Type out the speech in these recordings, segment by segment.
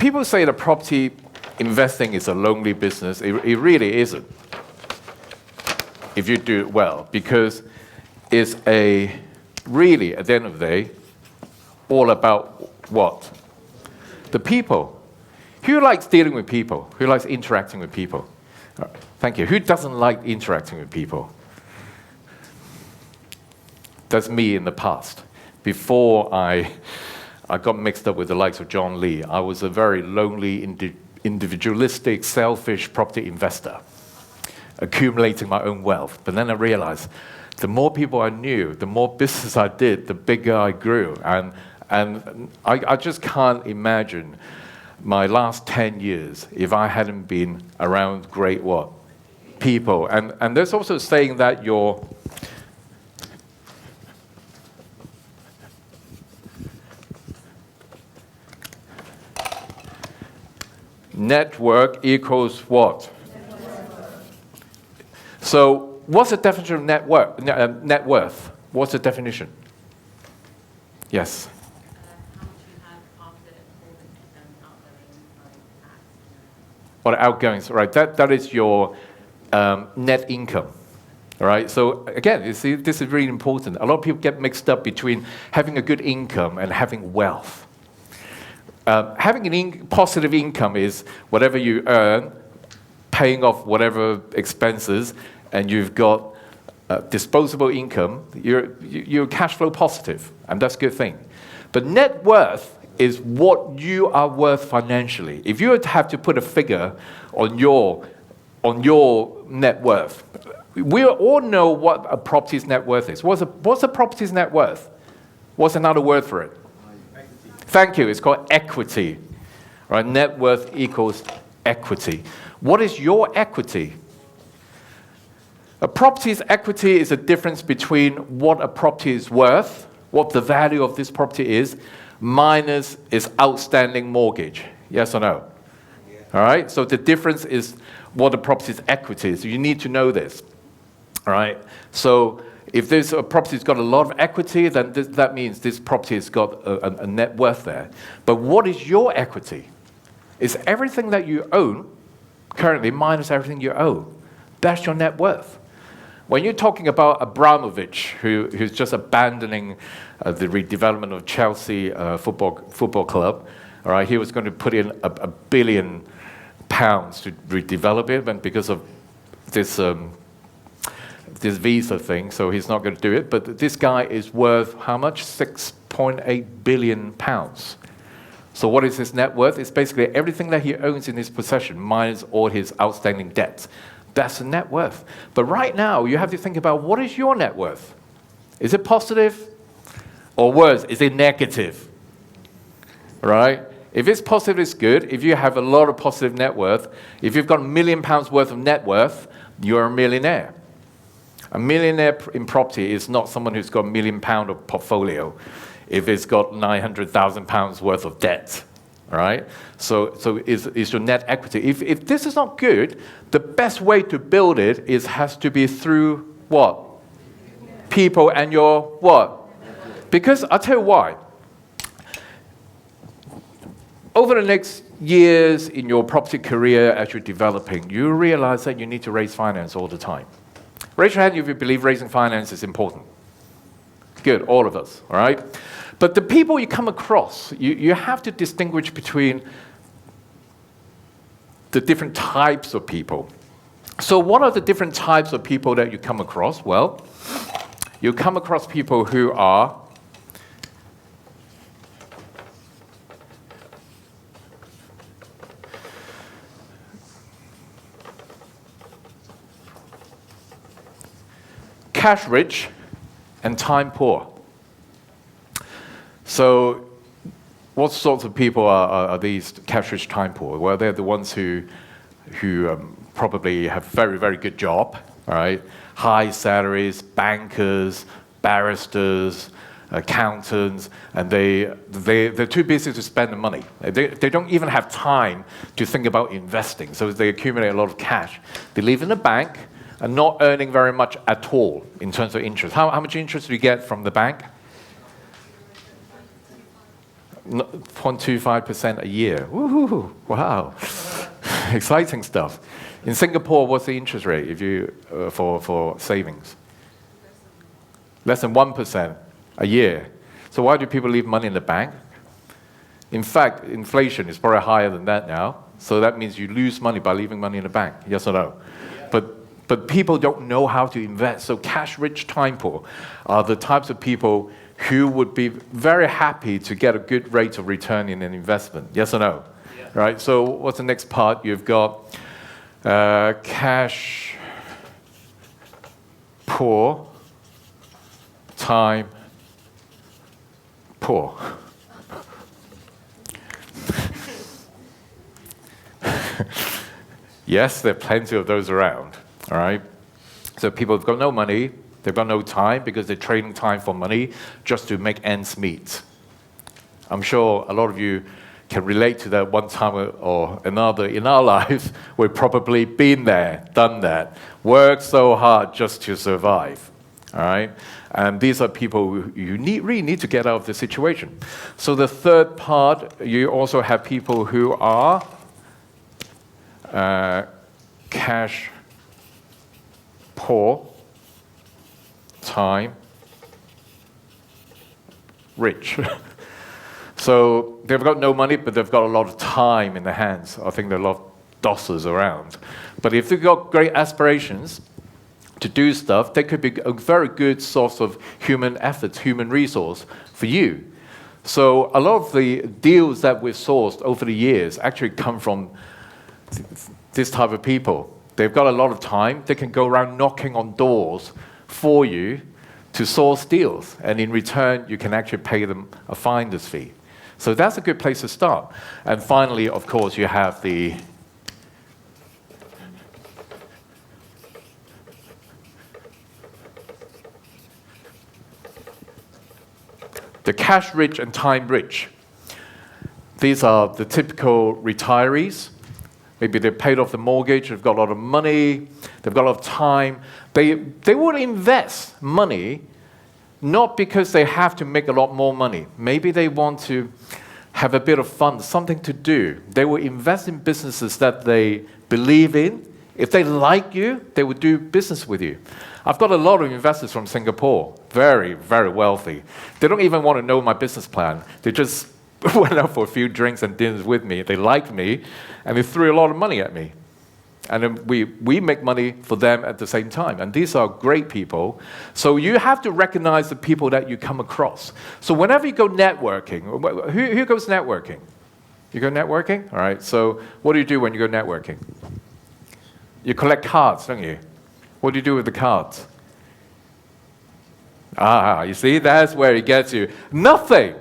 people say that property investing is a lonely business. It really isn't, if you do it well, because it's really, at the end of the day, all about what? The people. Who likes dealing with people? Who likes interacting with people? Thank you. Who doesn't like interacting with people? That's me in the past. Before I got mixed up with the likes of John Lee, I was a very lonely, individualistic, selfish property investor, accumulating my own wealth. But then I realized the more people I knew, the more business I did, the bigger I grew. And I just can't imagine my last 10 years if I hadn't been around great what? People. And there's also saying that your network equals what? So what's the definition of net worth? What's the definition? Yes? Or outgoings, right? That is your net income, right? So again, you see, this is really important. A lot of people get mixed up between having a good income and having wealth. Having an positive income is whatever you earn, paying off whatever expenses, and you've got disposable income. You're cash flow positive, and that's a good thing. But net worth is what you are worth financially. If you have to put a figure on your net worth, we all know what a property's net worth is. What's a property's net worth? What's another word for it? Equity. Thank you. It's called equity. Right? Net worth equals equity. What is your equity? A property's equity is a difference between what a property is worth, what the value of this property is, minus its outstanding mortgage. Yes or no? Yeah. All right? So the difference is what the property's equity is. You need to know this. All right? So if this property's got a lot of equity, then that means this property has got a net worth there. But what is your equity? It's everything that you own currently minus everything you owe. That's your net worth. When you're talking about Abramovich, who's just abandoning the redevelopment of Chelsea football club, all right, he was going to put in £1 billion to redevelop it, and because of this visa thing, so he's not going to do it. But this guy is worth how much? £6.8 billion. So what is his net worth? It's basically everything that he owns in his possession minus all his outstanding debts. That's the net worth. But right now, you have to think about what is your net worth? Is it positive? Or worse, is it negative? Right? If it's positive, it's good. If you have a lot of positive net worth, if you've got £1 million worth of net worth, you're a millionaire. A millionaire in property is not someone who's got £1 million of portfolio if it's got £900,000 worth of debt. Right? So is your net equity. If this is not good, the best way to build it has to be through what? People and your what? Because I'll tell you why. Over the next years in your property career as you're developing, you realize that you need to raise finance all the time. Raise your hand if you believe raising finance is important. Good, all of us, all right? But the people you come across, you have to distinguish between the different types of people. So what are the different types of people that you come across? Well, you come across people who are cash rich and time poor. So what sorts of people are these cash-rich, time poor? Well, they're the ones who probably have very, very good job, all right? High salaries, bankers, barristers, accountants, and they're too busy to spend the money. They don't even have time to think about investing, so they accumulate a lot of cash. They leave in the bank and not earning very much at all in terms of interest. How much interest do you get from the bank? 0.25% a year. Woohoo! Wow. Exciting stuff. In Singapore, what's the interest rate if you for savings? Less than 1% a year. So why do people leave money in the bank? In fact, inflation is probably higher than that now. So that means you lose money by leaving money in the bank. Yes or no? Yeah. But people don't know how to invest. So cash-rich time poor are the types of people who would be very happy to get a good rate of return in an investment. Yes or no? Yeah. Right. So what's the next part? You've got cash poor, time poor. Yes, there are plenty of those around, all right? So people have got no money, they've got no time because they're trading time for money just to make ends meet. I'm sure a lot of you can relate to that one time or another in our lives. We've probably been there, done that, worked so hard just to survive, all right? And these are people who you really need to get out of the situation. So the third part, you also have people who are cash poor, time rich. So they've got no money, but they've got a lot of time in their hands. I think there are a lot of dossers around. But if they've got great aspirations to do stuff, they could be a very good source of human efforts, human resource for you. So a lot of the deals that we've sourced over the years actually come from this type of people. They've got a lot of time. They can go around knocking on doors for you to source deals. And in return, you can actually pay them a finder's fee. So that's a good place to start. And finally, of course, you have the cash rich and time rich. These are the typical retirees. Maybe they've paid off the mortgage, they've got a lot of money, they've got a lot of time. They would invest money not because they have to make a lot more money. Maybe they want to have a bit of fun, something to do. They will invest in businesses that they believe in. If they like you, they will do business with you. I've got a lot of investors from Singapore, very, very wealthy. They don't even want to know my business plan. They just went out for a few drinks and dinners with me. They liked me, and they threw a lot of money at me. And then we make money for them at the same time. And these are great people. So you have to recognize the people that you come across. So whenever you go networking, who goes networking? You go networking? All right, so what do you do when you go networking? You collect cards, don't you? What do you do with the cards? You see, that's where it gets you. Nothing.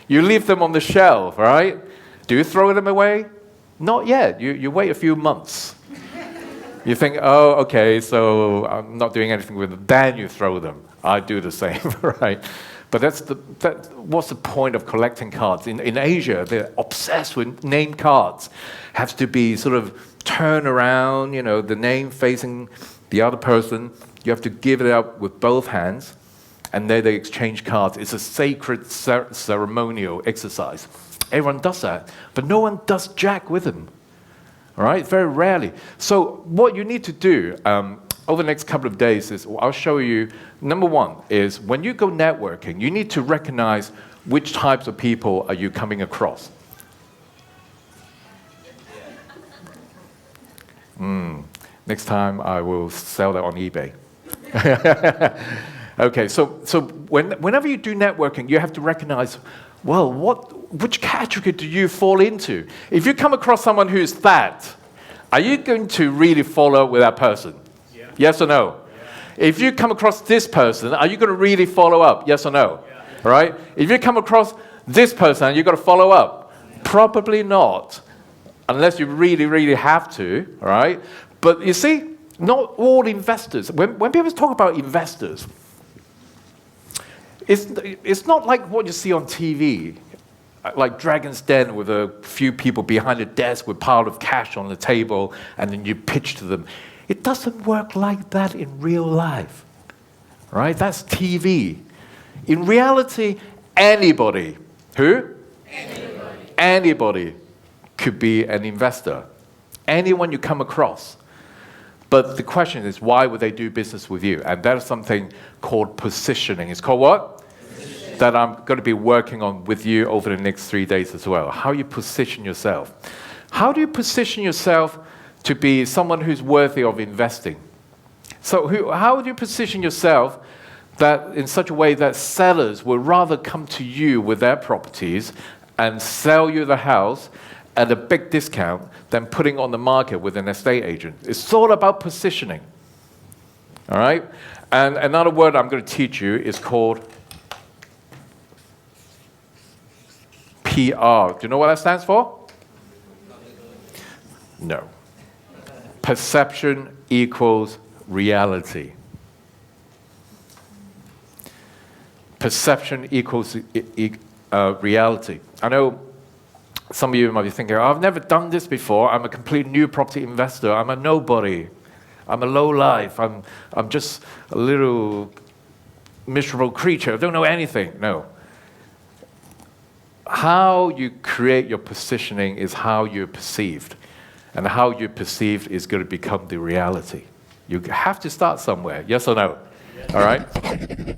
You leave them on the shelf, right? Do you throw them away? Not yet. You wait a few months. You think, oh, okay, so I'm not doing anything with them. Then you throw them. I do the same, right? But what's the point of collecting cards? In Asia, they're obsessed with name cards. Has to be sort of turned around, the name facing the other person. You have to give it up with both hands. And then they exchange cards. It's a sacred ceremonial exercise. Everyone does that, but no one does jack with them. All right, very rarely. So what you need to do over the next couple of days is, I'll show you, number one is when you go networking, you need to recognize which types of people are you coming across. Next time I will sell that on eBay. Okay, so whenever you do networking, you have to recognize, well, which category do you fall into? If you come across someone who's that, are you going to really follow with that person? Yeah. Yes or no? Yeah. If you come across this person, are you going to really follow up? Yes or no? Yeah. Right? If you come across this person, are you going to follow up? Yeah. Probably not, unless you really, really have to, right? But you see, not all investors, when people talk about investors, it's not like what you see on TV, like Dragon's Den with a few people behind a desk with a pile of cash on the table, and then you pitch to them. It doesn't work like that in real life, right? That's TV. In reality, anybody, who? Anybody could be an investor. Anyone you come across. But the question is, why would they do business with you? And that is something called positioning. It's called what? That I'm going to be working on with you over the next 3 days as well. How you position yourself. How do you position yourself to be someone who's worthy of investing? So how do you position yourself that in such a way that sellers will rather come to you with their properties and sell you the house at a big discount than putting on the market with an estate agent? It's all about positioning. All right? And another word I'm going to teach you is called PR. Do you know what that stands for? No. Perception equals reality. Perception equals reality. I know some of you might be thinking, I've never done this before. I'm a complete new property investor. I'm a nobody. I'm a low life. I'm just a little miserable creature. I don't know anything. No. How you create your positioning is how you're perceived. And how you're perceived is going to become the reality. You have to start somewhere. Yes or no? Yes. All right?